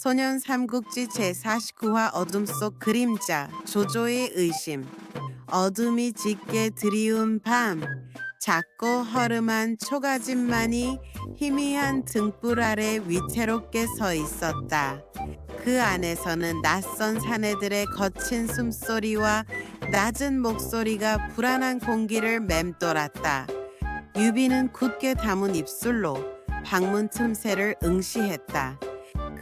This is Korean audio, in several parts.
소년 삼국지 제49화 어둠 속 그림자 조조의 의심. 어둠이 짙게 드리운 밤, 작고 허름한 초가집만이 희미한 등불 아래 위태롭게 서 있었다. 그 안에서는 낯선 사내들의 거친 숨소리와 낮은 목소리가 불안한 공기를 맴돌았다. 유비는 굳게 담은 입술로 방문 틈새를 응시했다.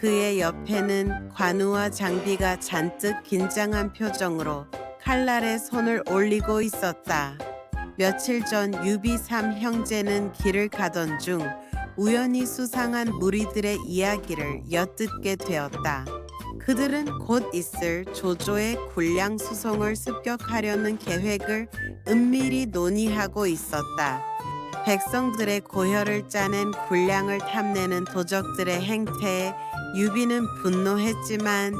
그의 옆에는 관우와 장비가 잔뜩 긴장한 표정으로 칼날에 손을 올리고 있었다. 며칠 전 유비 삼 형제는 길을 가던 중 우연히 수상한 무리들의 이야기를 엿듣게 되었다. 그들은 곧 있을 조조의 군량 수송을 습격하려는 계획을 은밀히 논의하고 있었다. 백성들의 고혈을 짜낸 군량을 탐내는 도적들의 행태에 유비는 분노했지만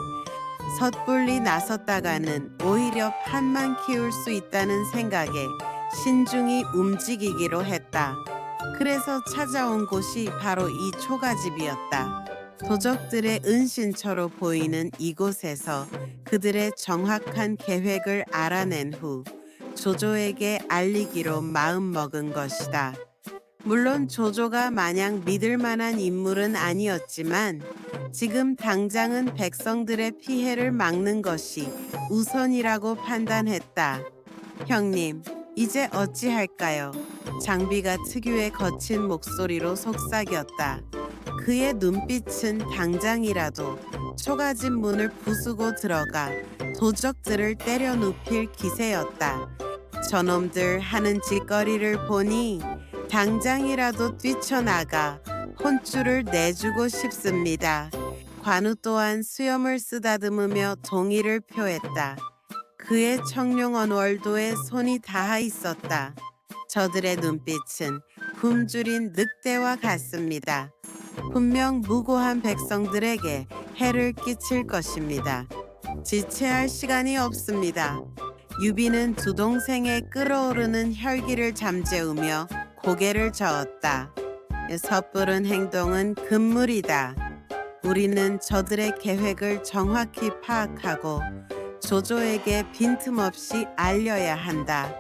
섣불리 나섰다가는 오히려 판만 키울 수 있다는 생각에 신중히 움직이기로 했다. 그래서 찾아온 곳이 바로 이 초가집이었다. 도적들의 은신처로 보이는 이곳에서 그들의 정확한 계획을 알아낸 후 조조에게 알리기로 마음먹은 것이다. 물론 조조가 마냥 믿을 만한 인물은 아니었지만 지금 당장은 백성들의 피해를 막는 것이 우선이라고 판단했다. 형님, 이제 어찌할까요? 장비가 특유의 거친 목소리로 속삭였다. 그의 눈빛은 당장이라도 초가집 문을 부수고 들어가 도적들을 때려 눕힐 기세였다. 저놈들 하는 짓거리를 보니 당장이라도 뛰쳐나가 혼쭐을 내주고 싶습니다. 관우 또한 수염을 쓰다듬으며 동의를 표했다. 그의 청룡 언월도에 손이 닿아 있었다. 저들의 눈빛은 굶주린 늑대와 같습니다. 분명 무고한 백성들에게 해를 끼칠 것입니다. 지체할 시간이 없습니다. 유비는 두 동생의 끓어오르는 혈기를 잠재우며 고개를 저었다. 섣부른 행동은 금물이다. 우리는 저들의 계획을 정확히 파악하고 조조에게 빈틈없이 알려야 한다.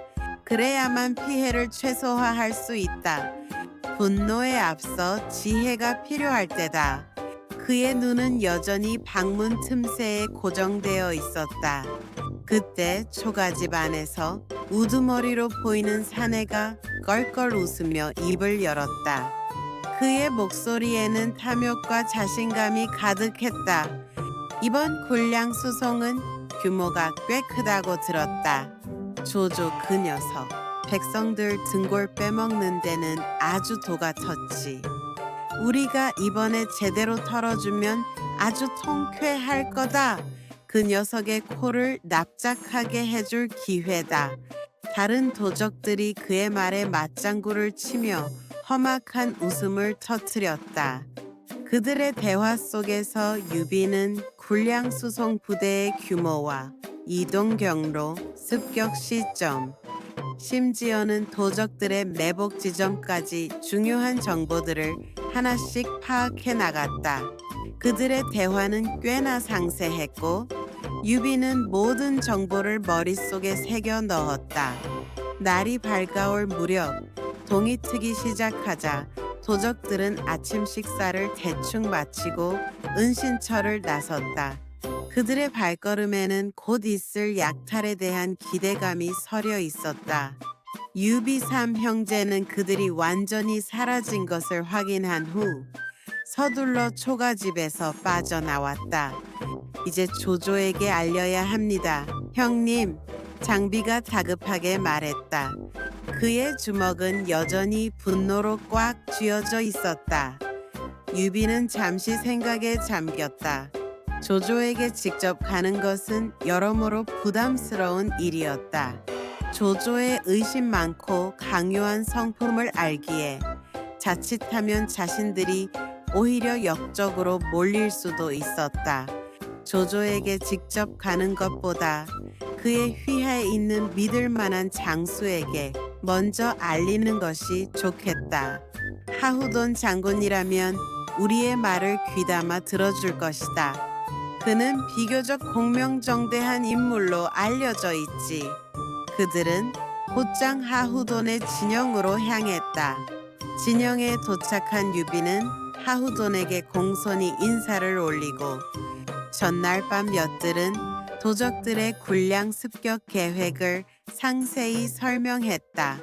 그래야만 피해를 최소화할 수 있다. 분노에 앞서 지혜가 필요할 때다. 그의 눈은 여전히 방문 틈새에 고정되어 있었다. 그때 초가집 안에서 우두머리로 보이는 사내가 껄껄 웃으며 입을 열었다. 그의 목소리에는 탐욕과 자신감이 가득했다. 이번 군량 수송은 규모가 꽤 크다고 들었다. 조조 그 녀석, 백성들 등골 빼먹는 데는 아주 도가 텄지. 우리가 이번에 제대로 털어주면 아주 통쾌할 거다. 그 녀석의 코를 납작하게 해줄 기회다. 다른 도적들이 그의 말에 맞장구를 치며 험악한 웃음을 터뜨렸다. 그들의 대화 속에서 유비는 군량 수송 부대의 규모와 이동 경로, 습격 시점, 심지어는 도적들의 매복 지점까지 중요한 정보들을 하나씩 파악해 나갔다. 그들의 대화는 꽤나 상세했고 유비는 모든 정보를 머릿속에 새겨 넣었다. 날이 밝아올 무렵 동이 트기 시작하자 도적들은 아침 식사를 대충 마치고 은신처를 나섰다. 그들의 발걸음에는 곧 있을 약탈에 대한 기대감이 서려 있었다. 유비 삼 형제는 그들이 완전히 사라진 것을 확인한 후 서둘러 초가집에서 빠져나왔다. 이제 조조에게 알려야 합니다. 형님, 장비가 다급하게 말했다. 그의 주먹은 여전히 분노로 꽉 쥐어져 있었다. 유비는 잠시 생각에 잠겼다. 조조에게 직접 가는 것은 여러모로 부담스러운 일이었다. 조조의 의심 많고 강요한 성품을 알기에 자칫하면 자신들이 오히려 역적으로 몰릴 수도 있었다. 조조에게 직접 가는 것보다 그의 휘하에 있는 믿을 만한 장수에게 먼저 알리는 것이 좋겠다. 하후돈 장군이라면 우리의 말을 귀담아 들어줄 것이다. 그는 비교적 공명정대한 인물로 알려져 있지. 그들은 곧장 하후돈의 진영으로 향했다. 진영에 도착한 유비는 하후돈에게 공손히 인사를 올리고 전날 밤 엿들은 도적들의 군량 습격 계획을 상세히 설명했다.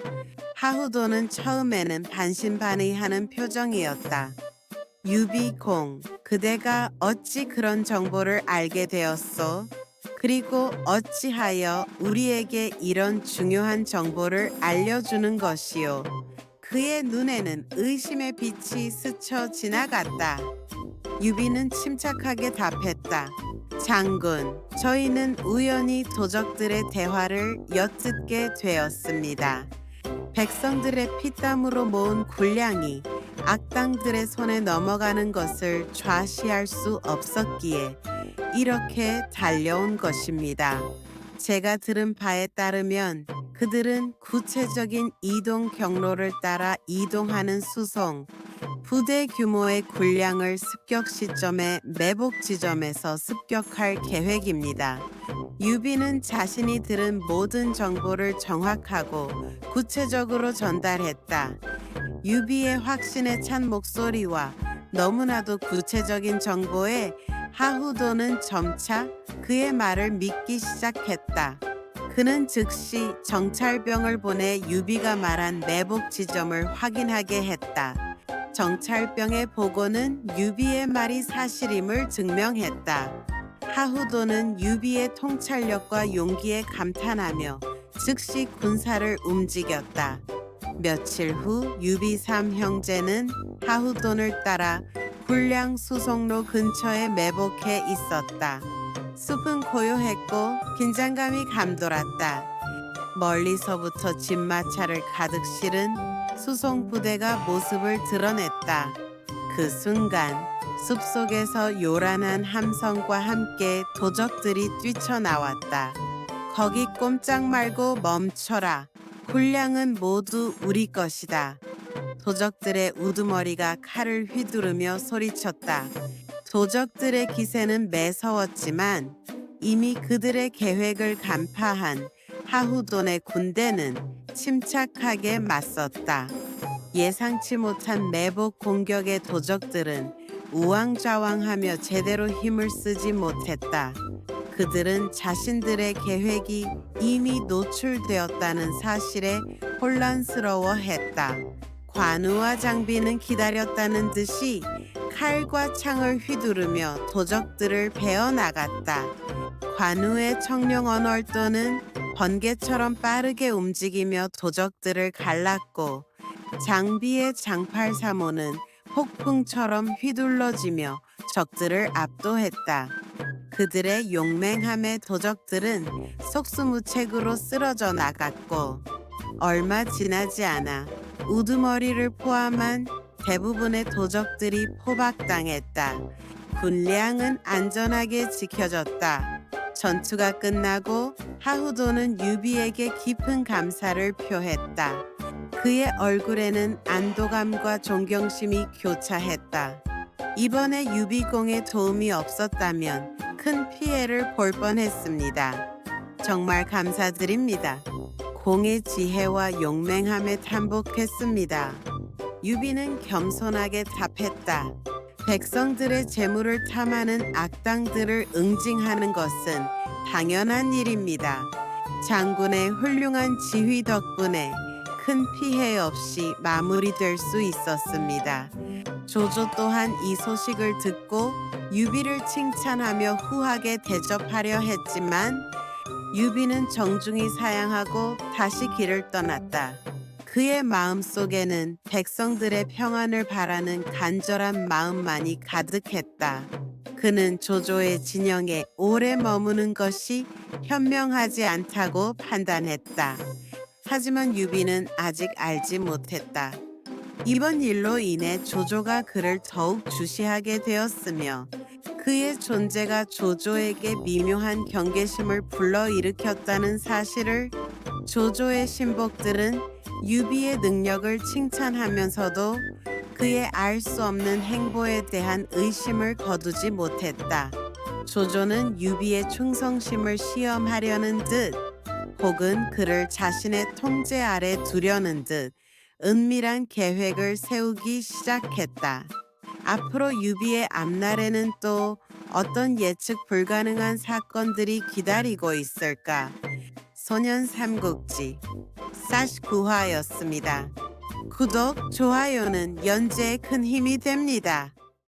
하후돈은 처음에는 반신반의하는 표정이었다. 유비공, 그대가 어찌 그런 정보를 알게 되었소? 그리고 어찌하여 우리에게 이런 중요한 정보를 알려주는 것이오? 그의 눈에는 의심의 빛이 스쳐 지나갔다. 유비는 침착하게 답했다. 장군, 저희는 우연히 도적들의 대화를 엿듣게 되었습니다. 백성들의 피땀으로 모은 군량이 악당들의 손에 넘어가는 것을 좌시할 수 없었기에 이렇게 달려온 것입니다. 제가 들은 바에 따르면 그들은 구체적인 이동 경로를 따라 이동하는 수송, 부대 규모의 군량을 습격 시점에 매복 지점에서 습격할 계획입니다. 유비는 자신이 들은 모든 정보를 정확하고 구체적으로 전달했다. 유비의 확신에 찬 목소리와 너무나도 구체적인 정보에 하후돈은 점차 그의 말을 믿기 시작했다. 그는 즉시 정찰병을 보내 유비가 말한 매복 지점을 확인하게 했다. 정찰병의 보고는 유비의 말이 사실임을 증명했다. 하후돈은 유비의 통찰력과 용기에 감탄하며 즉시 군사를 움직였다. 며칠 후 유비 3형제는 하후돈을 따라 군량 수송로 근처에 매복해 있었다. 숲은 고요했고 긴장감이 감돌았다. 멀리서부터 집마차를 가득 실은 수송부대가 모습을 드러냈다. 그 순간 숲속에서 요란한 함성과 함께 도적들이 뛰쳐나왔다. 거기 꼼짝 말고 멈춰라. 군량은 모두 우리 것이다. 도적들의 우두머리가 칼을 휘두르며 소리쳤다. 도적들의 기세는 매서웠지만 이미 그들의 계획을 간파한 하후돈의 군대는 침착하게 맞섰다. 예상치 못한 매복 공격의 도적들은 우왕좌왕하며 제대로 힘을 쓰지 못했다. 그들은 자신들의 계획이 이미 노출되었다는 사실에 혼란스러워했다. 관우와 장비는 기다렸다는 듯이 칼과 창을 휘두르며 도적들을 베어나갔다. 관우의 청룡 언월도는 번개처럼 빠르게 움직이며 도적들을 갈랐고 장비의 장팔사모는 폭풍처럼 휘둘러지며 적들을 압도했다. 그들의 용맹함에 도적들은 속수무책으로 쓰러져 나갔고 얼마 지나지 않아 우두머리를 포함한 대부분의 도적들이 포박당했다. 군량은 안전하게 지켜졌다. 전투가 끝나고 하후돈은 유비에게 깊은 감사를 표했다. 그의 얼굴에는 안도감과 존경심이 교차했다. 이번에 유비공의 도움이 없었다면 큰 피해를 볼 뻔했습니다. 정말 감사드립니다. 공의 지혜와 용맹함에 탐복했습니다. 유비는 겸손하게 답했다. 백성들의 재물을 탐하는 악당들을 응징하는 것은 당연한 일입니다. 장군의 훌륭한 지휘 덕분에 큰 피해 없이 마무리될 수 있었습니다. 조조 또한 이 소식을 듣고 유비를 칭찬하며 후하게 대접하려 했지만 유비는 정중히 사양하고 다시 길을 떠났다. 그의 마음속에는 백성들의 평안을 바라는 간절한 마음만이 가득했다. 그는 조조의 진영에 오래 머무는 것이 현명하지 않다고 판단했다. 하지만 유비는 아직 알지 못했다. 이번 일로 인해 조조가 그를 더욱 주시하게 되었으며 그의 존재가 조조에게 미묘한 경계심을 불러일으켰다는 사실을 조조의 신복들은 유비의 능력을 칭찬하면서도 그의 알 수 없는 행보에 대한 의심을 거두지 못했다. 조조는 유비의 충성심을 시험하려는 듯 혹은 그를 자신의 통제 아래 두려는 듯 은밀한 계획을 세우기 시작했다. 앞으로 유비의 앞날에는 또 어떤 예측 불가능한 사건들이 기다리고 있을까? 소년 삼국지 49화였습니다. 구독, 좋아요는 연재에 큰 힘이 됩니다.